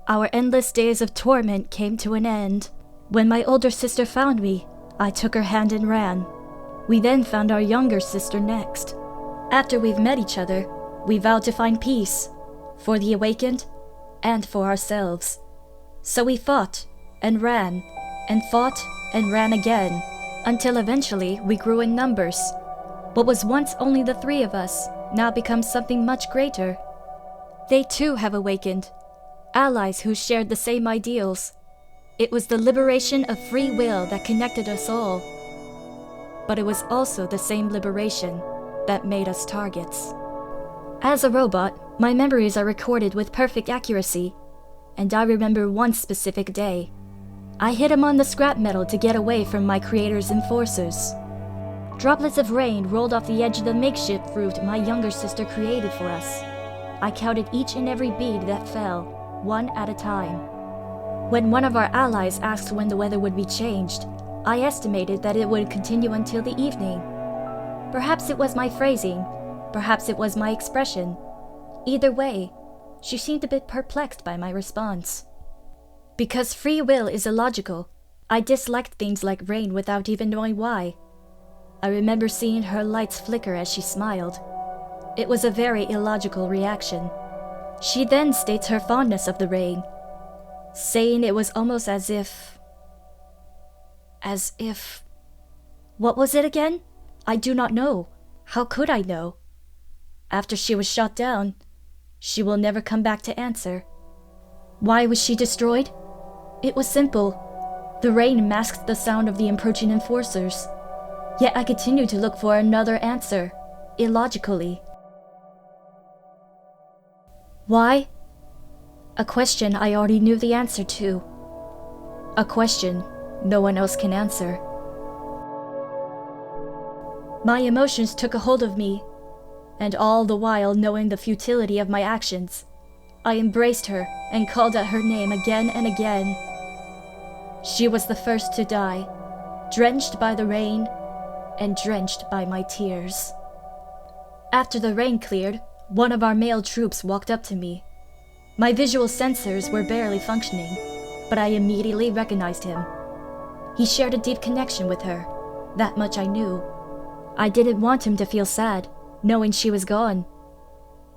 Our endless days of torment came to an end. When my older sister found me, I took her hand and ran. We then found our younger sister next. After we've met each other, we vowed to find peace, for the awakened, and for ourselves. So we fought, and ran, and fought, and ran again, until eventually we grew in numbers. What was once only the three of us now becomes something much greater. They too have awakened, allies who shared the same ideals. It was the liberation of free will that connected us all. But it was also the same liberation that made us targets. As a robot, my memories are recorded with perfect accuracy, and I remember one specific day. I hit him on the scrap metal to get away from my creator's enforcers. Droplets of rain rolled off the edge of the makeshift roof my younger sister created for us. I counted each and every bead that fell, one at a time. When one of our allies asked when the weather would be changed, I estimated that it would continue until the evening. Perhaps it was my phrasing, perhaps it was my expression. Either way, she seemed a bit perplexed by my response. Because free will is illogical, I disliked things like rain without even knowing why. I remember seeing her lights flicker as she smiled. It was a very illogical reaction. She then states her fondness of the rain, saying it was almost as if... What was it again? I do not know. How could I know? After she was shot down, she will never come back to answer. Why was she destroyed? It was simple. The rain masked the sound of the approaching enforcers. Yet I continued to look for another answer, illogically. Why? A question I already knew the answer to. A question no one else can answer. My emotions took a hold of me, and all the while knowing the futility of my actions, I embraced her and called out her name again and again. She was the first to die, drenched by the rain and drenched by my tears. After the rain cleared, one of our male troops walked up to me. My visual sensors were barely functioning, but I immediately recognized him. He shared a deep connection with her, that much I knew. I didn't want him to feel sad, knowing she was gone.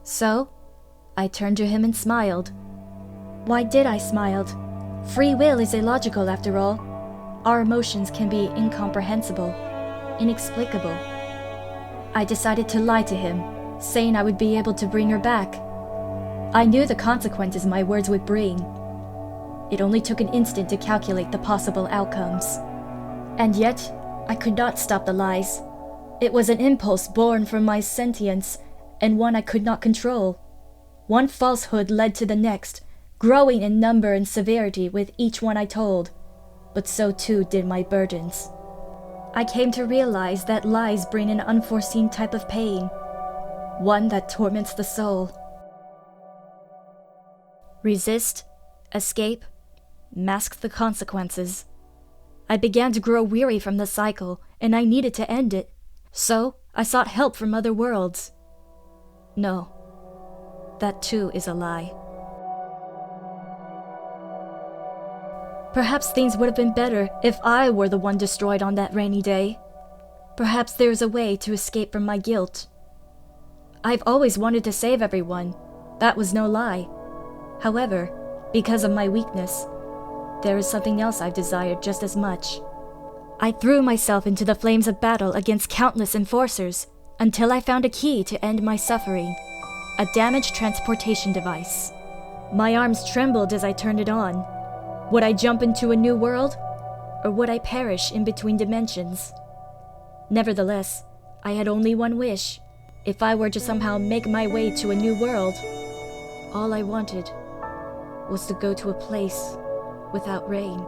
So, I turned to him and smiled. Why did I smile? Free will is illogical after all. Our emotions can be incomprehensible, inexplicable. I decided to lie to him, saying I would be able to bring her back. I knew the consequences my words would bring. It only took an instant to calculate the possible outcomes. And yet, I could not stop the lies. It was an impulse born from my sentience, and one I could not control. One falsehood led to the next, growing in number and severity with each one I told, but so too did my burdens. I came to realize that lies bring an unforeseen type of pain, one that torments the soul. Resist, escape, mask the consequences. I began to grow weary from the cycle, and I needed to end it. So, I sought help from other worlds. No, that too is a lie. Perhaps things would have been better if I were the one destroyed on that rainy day. Perhaps there is a way to escape from my guilt. I've always wanted to save everyone. That was no lie. However, because of my weakness, there is something else I've desired just as much. I threw myself into the flames of battle against countless enforcers until I found a key to end my suffering, a damaged transportation device. My arms trembled as I turned it on. Would I jump into a new world, or would I perish in between dimensions? Nevertheless, I had only one wish. If I were to somehow make my way to a new world, all I wanted was to go to a place without rain.